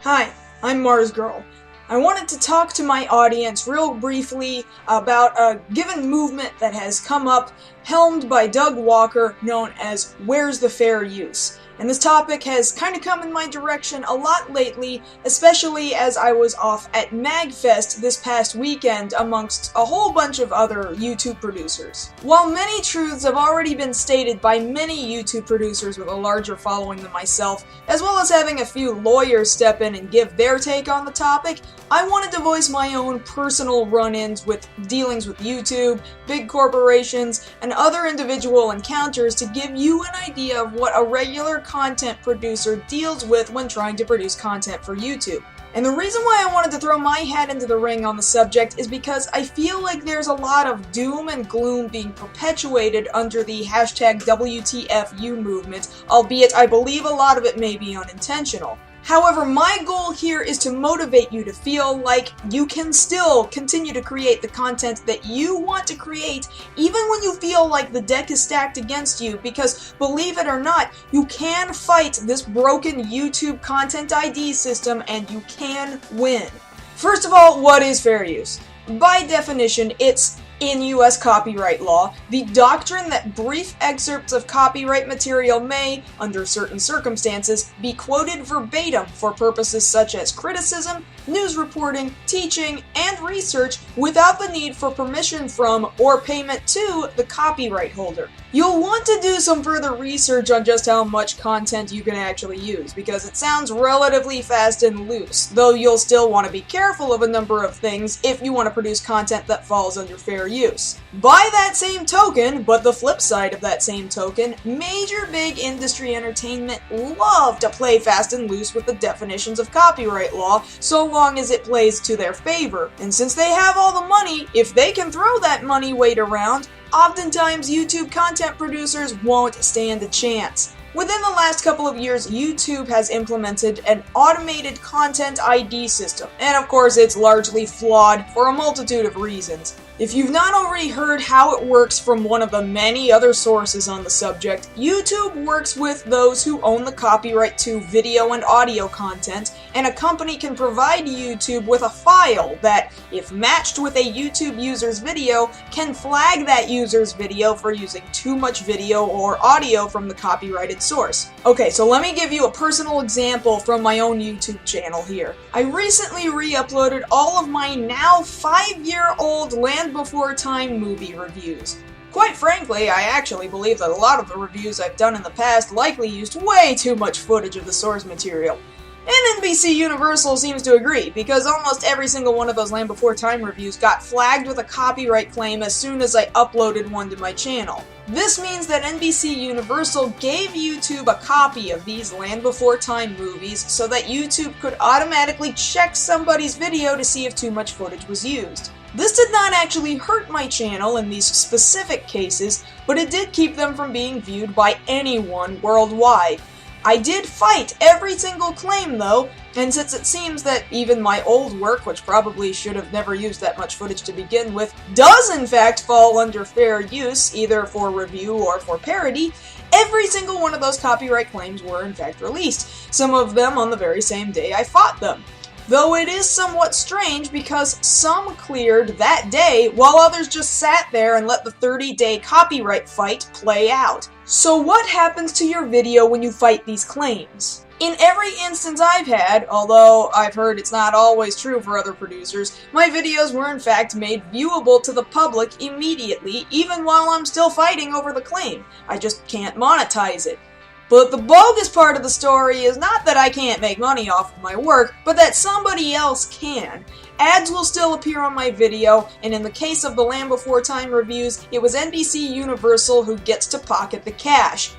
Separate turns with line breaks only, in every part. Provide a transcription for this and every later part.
Hi, I'm Mars Girl. I wanted to talk to my audience real briefly about a given movement that has come up, helmed by Doug Walker, known as Where's the Fair Use? And this topic has kind of come in my direction a lot lately, especially as I was off at MagFest this past weekend amongst a whole bunch of other YouTube producers. While many truths have already been stated by many YouTube producers with a larger following than myself, as well as having a few lawyers step in and give their take on the topic, I wanted to voice my own personal run-ins with dealings with YouTube, big corporations, and other individual encounters to give you an idea of what a regular content producer deals with when trying to produce content for YouTube. And the reason why I wanted to throw my hat into the ring on the subject is because I feel like there's a lot of doom and gloom being perpetuated under the hashtag WTFU movement, albeit I believe a lot of it may be unintentional. However, my goal here is to motivate you to feel like you can still continue to create the content that you want to create, even when you feel like the deck is stacked against you, because believe it or not, you can fight this broken YouTube content ID system and you can win. First of all, what is fair use? By definition, it's in U.S. copyright law, the doctrine that brief excerpts of copyright material may, under certain circumstances, be quoted verbatim for purposes such as criticism, news reporting, teaching, and research without the need for permission from or payment to the copyright holder. You'll want to do some further research on just how much content you can actually use, because it sounds relatively fast and loose, though you'll still want to be careful of a number of things if you want to produce content that falls under fair use. By that same token, but the flip side of that same token, major big industry entertainment love to play fast and loose with the definitions of copyright law, so long as it plays to their favor. And since they have all the money, if they can throw that money weight around, oftentimes YouTube content producers won't stand a chance. Within the last couple of years, YouTube has implemented an automated content ID system, and of course it's largely flawed for a multitude of reasons. If you've not already heard how it works from one of the many other sources on the subject, YouTube works with those who own the copyright to video and audio content, and a company can provide YouTube with a file that, if matched with a YouTube user's video, can flag that user's video for using too much video or audio from the copyrighted source. Okay, so let me give you a personal example from my own YouTube channel here. I recently re-uploaded all of my now 5-year-old Land Before Time movie reviews. Quite frankly, I actually believe that a lot of the reviews I've done in the past likely used way too much footage of the source material. And NBC Universal seems to agree, because almost every single one of those Land Before Time reviews got flagged with a copyright claim as soon as I uploaded one to my channel. This means that NBC Universal gave YouTube a copy of these Land Before Time movies so that YouTube could automatically check somebody's video to see if too much footage was used. This did not actually hurt my channel in these specific cases, but it did keep them from being viewed by anyone worldwide. I did fight every single claim though, and since it seems that even my old work, which probably should have never used that much footage to begin with, does in fact fall under fair use, either for review or for parody, every single one of those copyright claims were in fact released, some of them on the very same day I fought them. Though it is somewhat strange because some cleared that day while others just sat there and let the 30-day copyright fight play out. So what happens to your video when you fight these claims? In every instance I've had, although I've heard it's not always true for other producers, my videos were in fact made viewable to the public immediately, even while I'm still fighting over the claim. I just can't monetize it. But the bogus part of the story is not that I can't make money off of my work, but that somebody else can. Ads will still appear on my video, and in the case of the Land Before Time reviews, it was NBC Universal who gets to pocket the cash.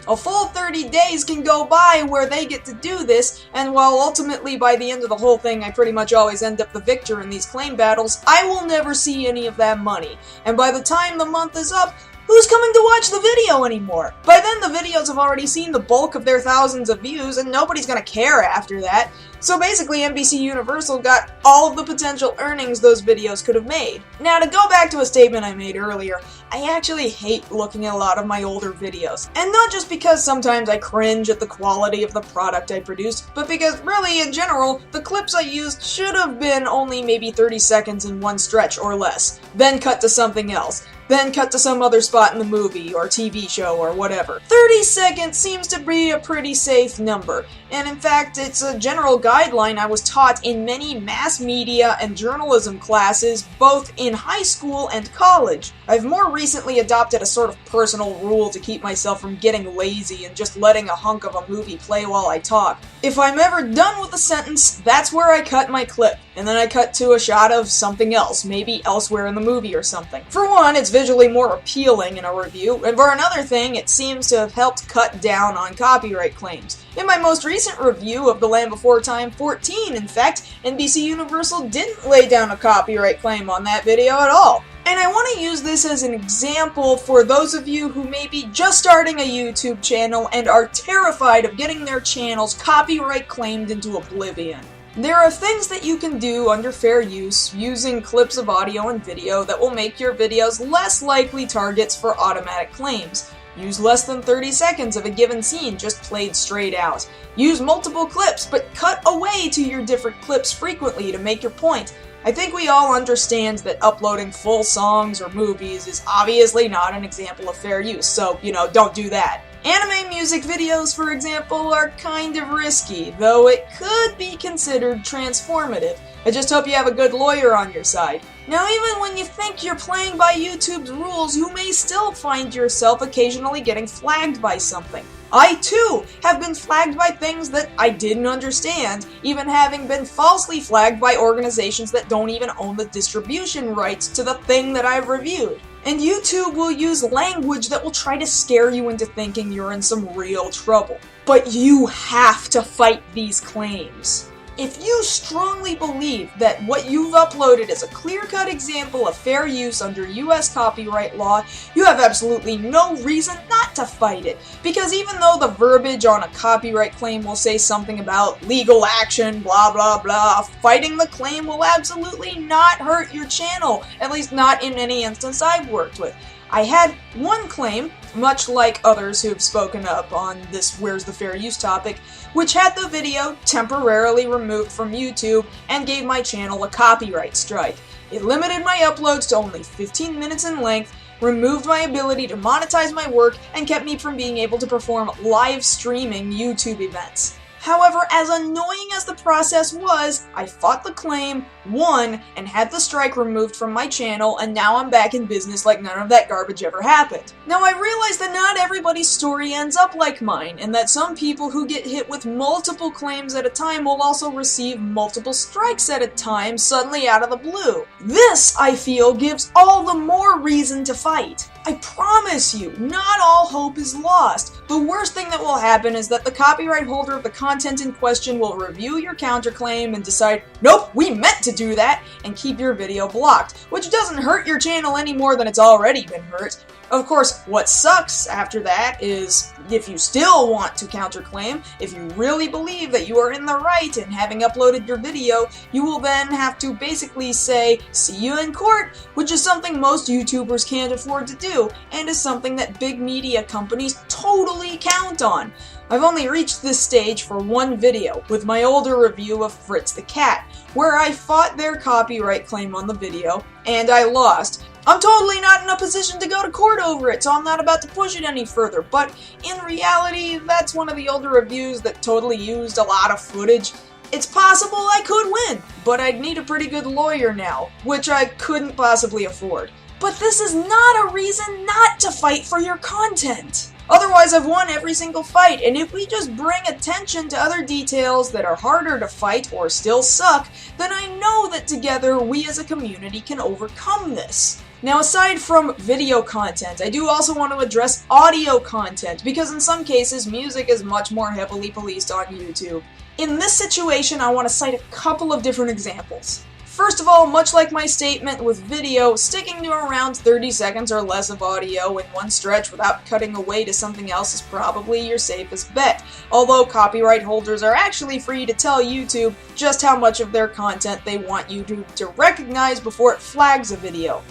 A full 30 days can go by where they get to do this, and while ultimately by the end of the whole thing I pretty much always end up the victor in these claim battles, I will never see any of that money. And by the time the month is up, who's coming to watch the video anymore? By then the videos have already seen the bulk of their thousands of views and nobody's gonna care after that. So basically NBC Universal got all of the potential earnings those videos could have made. Now to go back to a statement I made earlier, I actually hate looking at a lot of my older videos. And not just because sometimes I cringe at the quality of the product I produced, but because really, in general, the clips I used should have been only maybe 30 seconds in one stretch or less, then cut to something else, then cut to some other spot in the movie or TV show or whatever. 30 seconds seems to be a pretty safe number, and in fact, it's a general guideline I was taught in many mass media and journalism classes, both in high school and college. I've more recently adopted a sort of personal rule to keep myself from getting lazy and just letting a hunk of a movie play while I talk. If I'm ever done with a sentence, that's where I cut my clip, and then I cut to a shot of something else, maybe elsewhere in the movie or something. For one, it's visually more appealing in a review, and for another thing, it seems to have helped cut down on copyright claims. In my most recent review of The Land Before Time 14, in fact, NBC Universal didn't lay down a copyright claim on that video at all. And I want to use this as an example for those of you who may be just starting a YouTube channel and are terrified of getting their channels copyright claimed into oblivion. There are things that you can do under fair use using clips of audio and video that will make your videos less likely targets for automatic claims. Use less than 30 seconds of a given scene just played straight out. Use multiple clips, but cut away to your different clips frequently to make your point. I think we all understand that uploading full songs or movies is obviously not an example of fair use, so, don't do that. Anime music videos, for example, are kind of risky, though it could be considered transformative. I just hope you have a good lawyer on your side. Now, even when you think you're playing by YouTube's rules, you may still find yourself occasionally getting flagged by something. I, too, have been flagged by things that I didn't understand, even having been falsely flagged by organizations that don't even own the distribution rights to the thing that I've reviewed. And YouTube will use language that will try to scare you into thinking you're in some real trouble. But you have to fight these claims. If you strongly believe that what you've uploaded is a clear-cut example of fair use under US copyright law, you have absolutely no reason not to fight it. Because even though the verbiage on a copyright claim will say something about legal action, blah blah blah, fighting the claim will absolutely not hurt your channel, at least not in any instance I've worked with. I had one claim, much like others who have spoken up on this Where's the Fair Use topic, which had the video temporarily removed from YouTube and gave my channel a copyright strike. It limited my uploads to only 15 minutes in length, removed my ability to monetize my work, and kept me from being able to perform live streaming YouTube events. However, as annoying as the process was, I fought the claim, won, and had the strike removed from my channel, and now I'm back in business like none of that garbage ever happened. Now, I realize that not everybody's story ends up like mine, and that some people who get hit with multiple claims at a time will also receive multiple strikes at a time suddenly out of the blue. This, I feel, gives all the more reason to fight. I promise you, not all hope is lost. The worst thing that will happen is that the copyright holder of the content in question will review your counterclaim and decide, nope, we meant to do that, and keep your video blocked, which doesn't hurt your channel any more than it's already been hurt. Of course, what sucks after that is, if you still want to counterclaim, if you really believe that you are in the right in having uploaded your video, you will then have to basically say, see you in court, which is something most YouTubers can't afford to do, and is something that big media companies totally count on. I've only reached this stage for one video, with my older review of Fritz the Cat, where I fought their copyright claim on the video, and I lost. I'm totally not in a position to go to court over it, so I'm not about to push it any further, but in reality, that's one of the older reviews that totally used a lot of footage. It's possible I could win, but I'd need a pretty good lawyer now, which I couldn't possibly afford. But this is not a reason not to fight for your content. Otherwise, I've won every single fight, and if we just bring attention to other details that are harder to fight or still suck, then I know that together we as a community can overcome this. Now, aside from video content, I do also want to address audio content, because in some cases, music is much more heavily policed on YouTube. In this situation, I want to cite a couple of different examples. First of all, much like my statement with video, sticking to around 30 seconds or less of audio in one stretch without cutting away to something else is probably your safest bet, although copyright holders are actually free to tell YouTube just how much of their content they want you to recognize before it flags a video.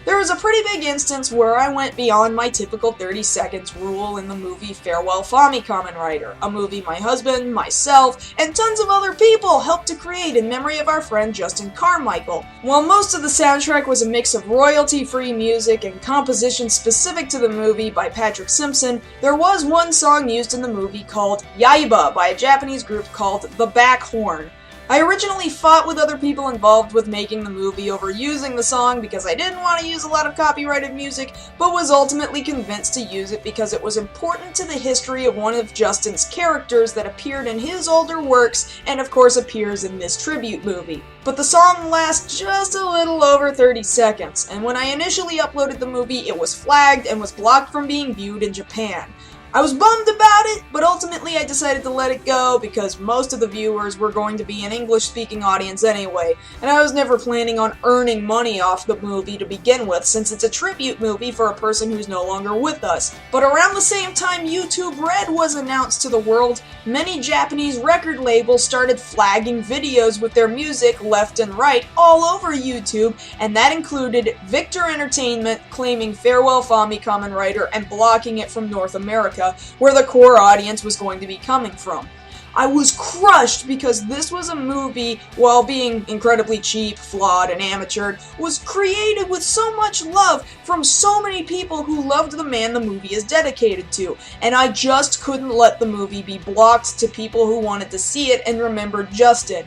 There was a pretty big instance where I went beyond my typical 30 seconds rule in the movie Farewell Fami Kamen Rider, a movie my husband, myself, and tons of other people helped to create in memory of our friend Justin Carmichael. While most of the soundtrack was a mix of royalty-free music and compositions specific to the movie by Patrick Simpson, there was one song used in the movie called Yaiba by a Japanese group called The Back Horn. I originally fought with other people involved with making the movie over using the song because I didn't want to use a lot of copyrighted music, but was ultimately convinced to use it because it was important to the history of one of Justin's characters that appeared in his older works and of course appears in this tribute movie. But the song lasts just a little over 30 seconds, and when I initially uploaded the movie it was flagged and was blocked from being viewed in Japan. I was bummed about it, but ultimately I decided to let it go because most of the viewers were going to be an English-speaking audience anyway, and I was never planning on earning money off the movie to begin with since it's a tribute movie for a person who's no longer with us. But around the same time YouTube Red was announced to the world, many Japanese record labels started flagging videos with their music left and right all over YouTube, and that included Victor Entertainment claiming Farewell Fami Kamen Rider and blocking it from North America, where the core audience was going to be coming from. I was crushed because this was a movie, while being incredibly cheap, flawed, and amateured, was created with so much love from so many people who loved the man the movie is dedicated to, and I just couldn't let the movie be blocked to people who wanted to see it and remembered Justin.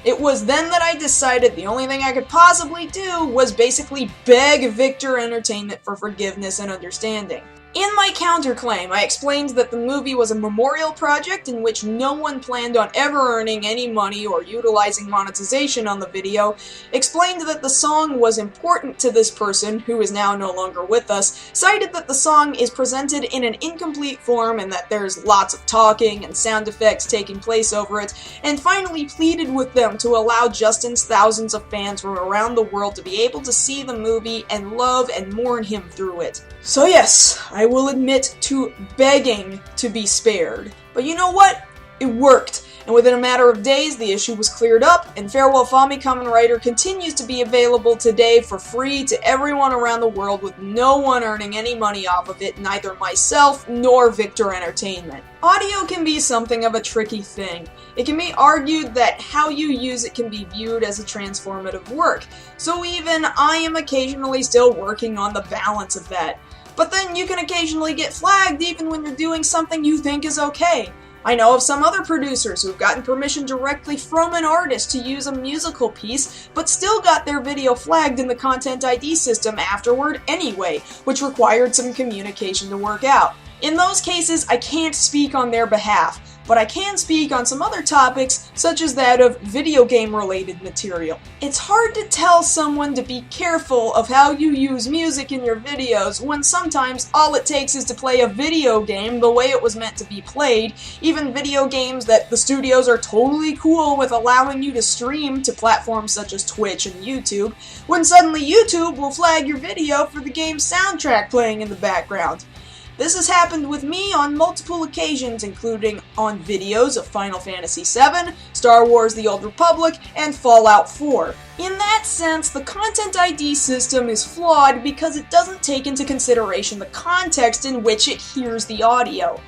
It was then that I decided the only thing I could possibly do was basically beg Victor Entertainment for forgiveness and understanding. In my counterclaim, I explained that the movie was a memorial project in which no one planned on ever earning any money or utilizing monetization on the video, explained that the song was important to this person, who is now no longer with us, cited that the song is presented in an incomplete form and that there's lots of talking and sound effects taking place over it, and finally pleaded with them to allow Justin's thousands of fans from around the world to be able to see the movie and love and mourn him through it. So yes, I will admit to begging to be spared. But you know what? It worked, and within a matter of days the issue was cleared up, and Farewell Fami Kamen Rider continues to be available today for free to everyone around the world with no one earning any money off of it, neither myself nor Victor Entertainment. Audio can be something of a tricky thing. It can be argued that how you use it can be viewed as a transformative work, so even I am occasionally still working on the balance of that. But then you can occasionally get flagged even when you're doing something you think is okay. I know of some other producers who've gotten permission directly from an artist to use a musical piece, but still got their video flagged in the Content ID system afterward anyway, which required some communication to work out. In those cases, I can't speak on their behalf, but I can speak on some other topics, such as that of video game-related material. It's hard to tell someone to be careful of how you use music in your videos when sometimes all it takes is to play a video game the way it was meant to be played, even video games that the studios are totally cool with allowing you to stream to platforms such as Twitch and YouTube, when suddenly YouTube will flag your video for the game's soundtrack playing in the background. This has happened with me on multiple occasions, including on videos of Final Fantasy VII, Star Wars The Old Republic, and Fallout 4. In that sense, the Content ID system is flawed because it doesn't take into consideration the context in which it hears the audio.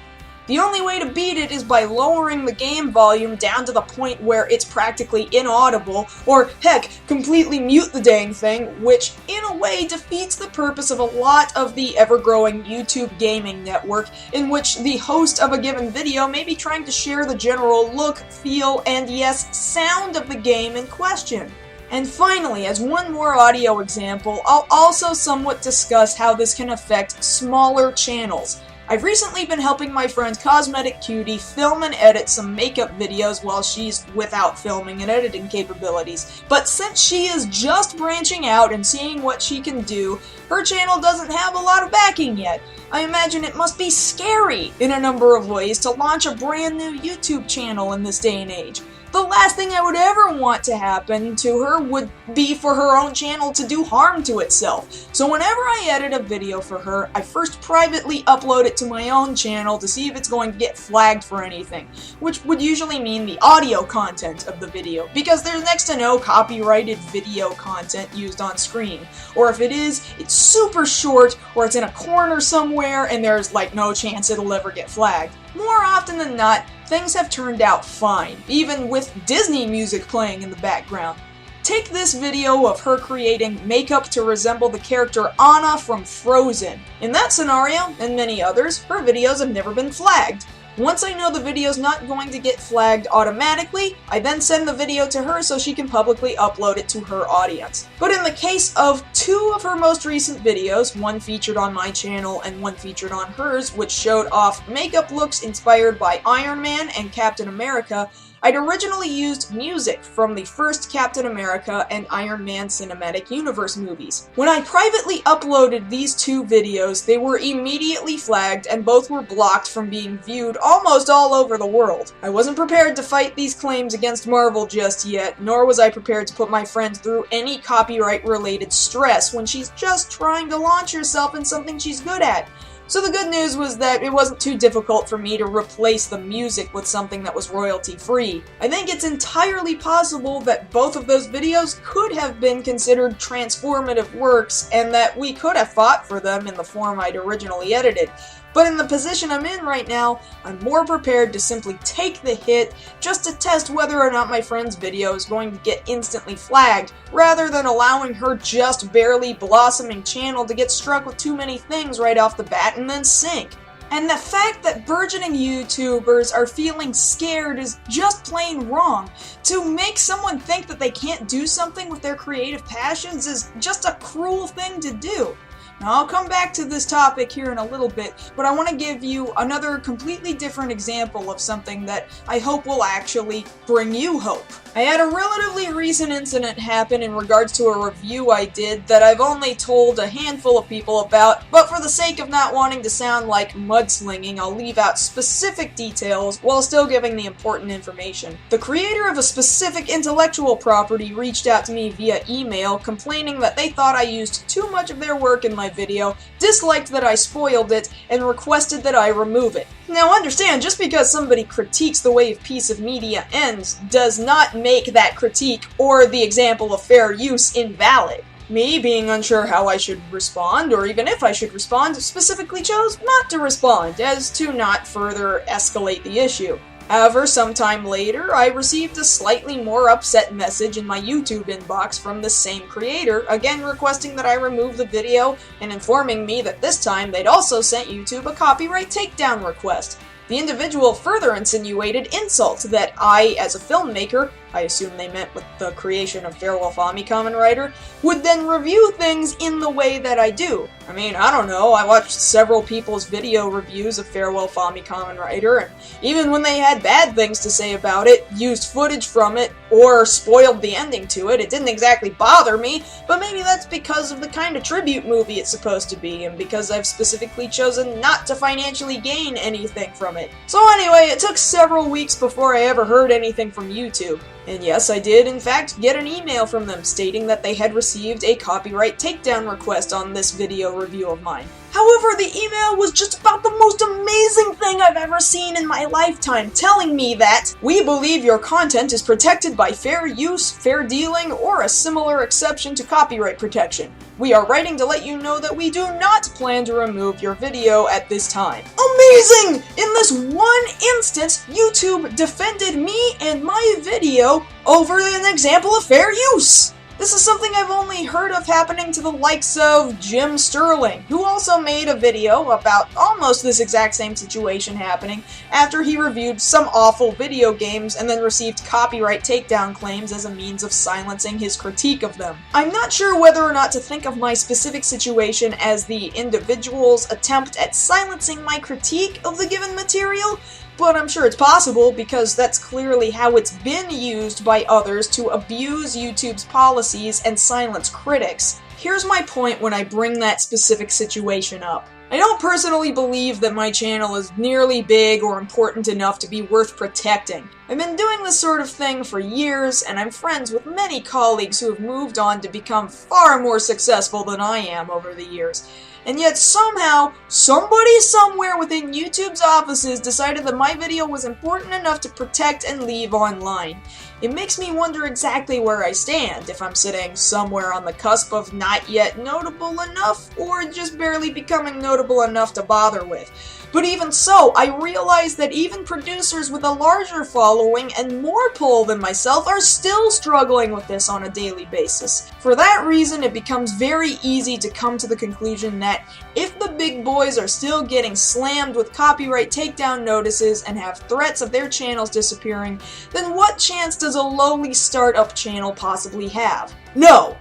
The only way to beat it is by lowering the game volume down to the point where it's practically inaudible, or heck, completely mute the dang thing, which in a way defeats the purpose of a lot of the ever-growing YouTube gaming network, in which the host of a given video may be trying to share the general look, feel, and yes, sound of the game in question. And finally, as one more audio example, I'll also somewhat discuss how this can affect smaller channels. I've recently been helping my friend Cosmetic Cutie film and edit some makeup videos while she's without filming and editing capabilities. But since she is just branching out and seeing what she can do, her channel doesn't have a lot of backing yet. I imagine it must be scary in a number of ways to launch a brand new YouTube channel in this day and age. The last thing I would ever want to happen to her would be for her own channel to do harm to itself. So whenever I edit a video for her, I first privately upload it to my own channel to see if it's going to get flagged for anything, which would usually mean the audio content of the video, because there's next to no copyrighted video content used on screen. Or if it is, it's super short, or it's in a corner somewhere, and there's like no chance it'll ever get flagged. More often than not, things have turned out fine, even with Disney music playing in the background. Take this video of her creating makeup to resemble the character Anna from Frozen. In that scenario, and many others, her videos have never been flagged. Once I know the video's not going to get flagged automatically, I then send the video to her so she can publicly upload it to her audience. But in the case of two of her most recent videos, one featured on my channel and one featured on hers, which showed off makeup looks inspired by Iron Man and Captain America, I'd originally used music from the first Captain America and Iron Man Cinematic Universe movies. When I privately uploaded these two videos, they were immediately flagged and both were blocked from being viewed almost all over the world. I wasn't prepared to fight these claims against Marvel just yet, nor was I prepared to put my friend through any copyright-related stress when she's just trying to launch herself in something she's good at. So the good news was that it wasn't too difficult for me to replace the music with something that was royalty-free. I think it's entirely possible that both of those videos could have been considered transformative works, and that we could have fought for them in the form I'd originally edited. But in the position I'm in right now, I'm more prepared to simply take the hit just to test whether or not my friend's video is going to get instantly flagged, rather than allowing her just barely blossoming channel to get struck with too many things right off the bat and then sink. And the fact that burgeoning YouTubers are feeling scared is just plain wrong. To make someone think that they can't do something with their creative passions is just a cruel thing to do. Now, I'll come back to this topic here in a little bit, but I want to give you another completely different example of something that I hope will actually bring you hope. I had a relatively recent incident happen in regards to a review I did that I've only told a handful of people about, but for the sake of not wanting to sound like mudslinging, I'll leave out specific details while still giving the important information. The creator of a specific intellectual property reached out to me via email complaining that they thought I used too much of their work in my video, disliked that I spoiled it, and requested that I remove it. Now understand, just because somebody critiques the way a piece of media ends does not make that critique or the example of fair use invalid. Me, being unsure how I should respond, or even if I should respond, specifically chose not to respond, as to not further escalate the issue. However, sometime later, I received a slightly more upset message in my YouTube inbox from the same creator, again requesting that I remove the video and informing me that this time they'd also sent YouTube a copyright takedown request. The individual further insinuated insults that I, as a filmmaker, I assume they meant with the creation of Farewell Fami Kamen Rider, would then review things in the way that I do. I mean, I don't know, I watched several people's video reviews of Farewell Fami Kamen Rider, and even when they had bad things to say about it, used footage from it, or spoiled the ending to it, it didn't exactly bother me, but maybe that's because of the kind of tribute movie it's supposed to be, and because I've specifically chosen not to financially gain anything from it. So anyway, it took several weeks before I ever heard anything from YouTube. And yes, I did in fact get an email from them stating that they had received a copyright takedown request on this video review of mine. However, the email was just about the most amazing thing I've ever seen in my lifetime, telling me that we believe your content is protected by fair use, fair dealing, or a similar exception to copyright protection. We are writing to let you know that we do not plan to remove your video at this time. Amazing! In this one instance, YouTube defended me and my video over an example of fair use! This is something I've only heard of happening to the likes of Jim Sterling, who also made a video about almost this exact same situation happening after he reviewed some awful video games and then received copyright takedown claims as a means of silencing his critique of them. I'm not sure whether or not to think of my specific situation as the individual's attempt at silencing my critique of the given material, but I'm sure it's possible because that's clearly how it's been used by others to abuse YouTube's policies and silence critics. Here's my point when I bring that specific situation up. I don't personally believe that my channel is nearly big or important enough to be worth protecting. I've been doing this sort of thing for years, and I'm friends with many colleagues who have moved on to become far more successful than I am over the years. And yet somehow, somebody somewhere within YouTube's offices decided that my video was important enough to protect and leave online. It makes me wonder exactly where I stand, if I'm sitting somewhere on the cusp of not yet notable enough, or just barely becoming notable enough to bother with. But even so, I realize that even producers with a larger following and more pull than myself are still struggling with this on a daily basis. For that reason, it becomes very easy to come to the conclusion that if the big boys are still getting slammed with copyright takedown notices and have threats of their channels disappearing, then what chance does a lowly startup channel possibly have? No!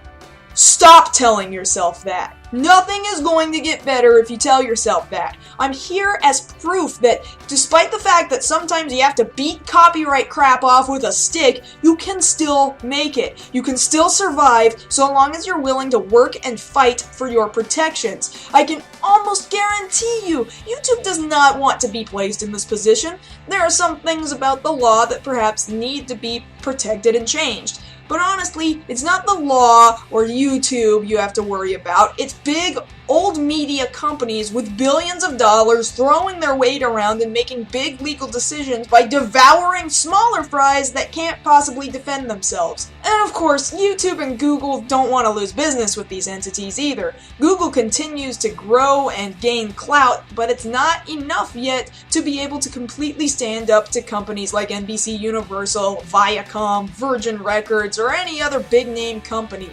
Stop telling yourself that. Nothing is going to get better if you tell yourself that. I'm here as proof that despite the fact that sometimes you have to beat copyright crap off with a stick, you can still make it. You can still survive so long as you're willing to work and fight for your protections. I can almost guarantee you, YouTube does not want to be placed in this position. There are some things about the law that perhaps need to be protected and changed. But honestly, it's not the law or YouTube you have to worry about. It's big, old media companies with billions of dollars throwing their weight around and making big legal decisions by devouring smaller fries that can't possibly defend themselves. And of course, YouTube and Google don't want to lose business with these entities either. Google continues to grow and gain clout, but it's not enough yet to be able to completely stand up to companies like NBC Universal, Viacom, Virgin Records, or any other big-name company.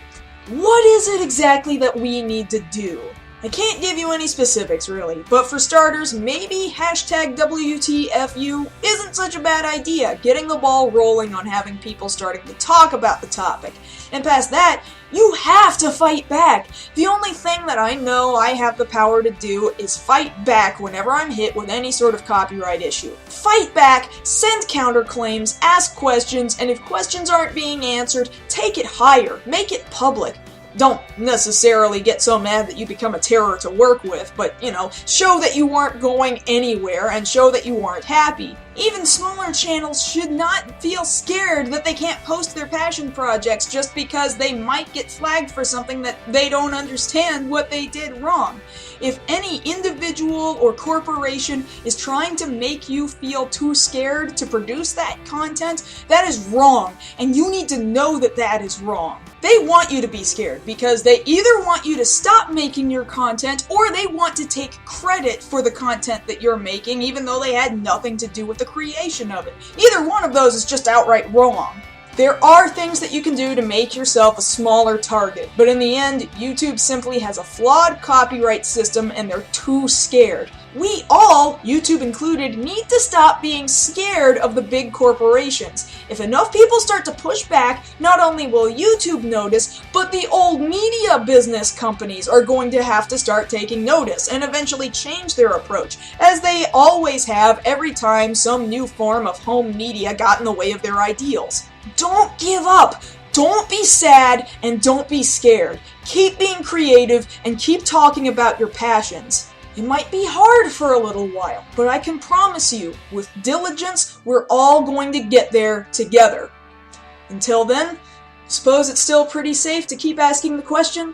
What is it exactly that we need to do? I can't give you any specifics, really, but for starters, maybe hashtag WTFU isn't such a bad idea, getting the ball rolling on having people starting to talk about the topic. And past that, you have to fight back. The only thing that I know I have the power to do is fight back whenever I'm hit with any sort of copyright issue. Fight back, send counterclaims, ask questions, and if questions aren't being answered, take it higher, make it public. Don't necessarily get so mad that you become a terror to work with, but, show that you weren't going anywhere and show that you weren't happy. Even smaller channels should not feel scared that they can't post their passion projects just because they might get flagged for something that they don't understand what they did wrong. If any individual or corporation is trying to make you feel too scared to produce that content, that is wrong, and you need to know that that is wrong. They want you to be scared because they either want you to stop making your content or they want to take credit for the content that you're making even though they had nothing to do with the creation of it. Either one of those is just outright wrong. There are things that you can do to make yourself a smaller target, but in the end, YouTube simply has a flawed copyright system and they're too scared. We all, YouTube included, need to stop being scared of the big corporations. If enough people start to push back, not only will YouTube notice, but the old media business companies are going to have to start taking notice and eventually change their approach, as they always have every time some new form of home media got in the way of their ideals. Don't give up! Don't be sad and don't be scared. Keep being creative and keep talking about your passions. It might be hard for a little while, but I can promise you, with diligence, we're all going to get there together. Until then, suppose it's still pretty safe to keep asking the question,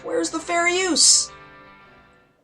where's the fair use?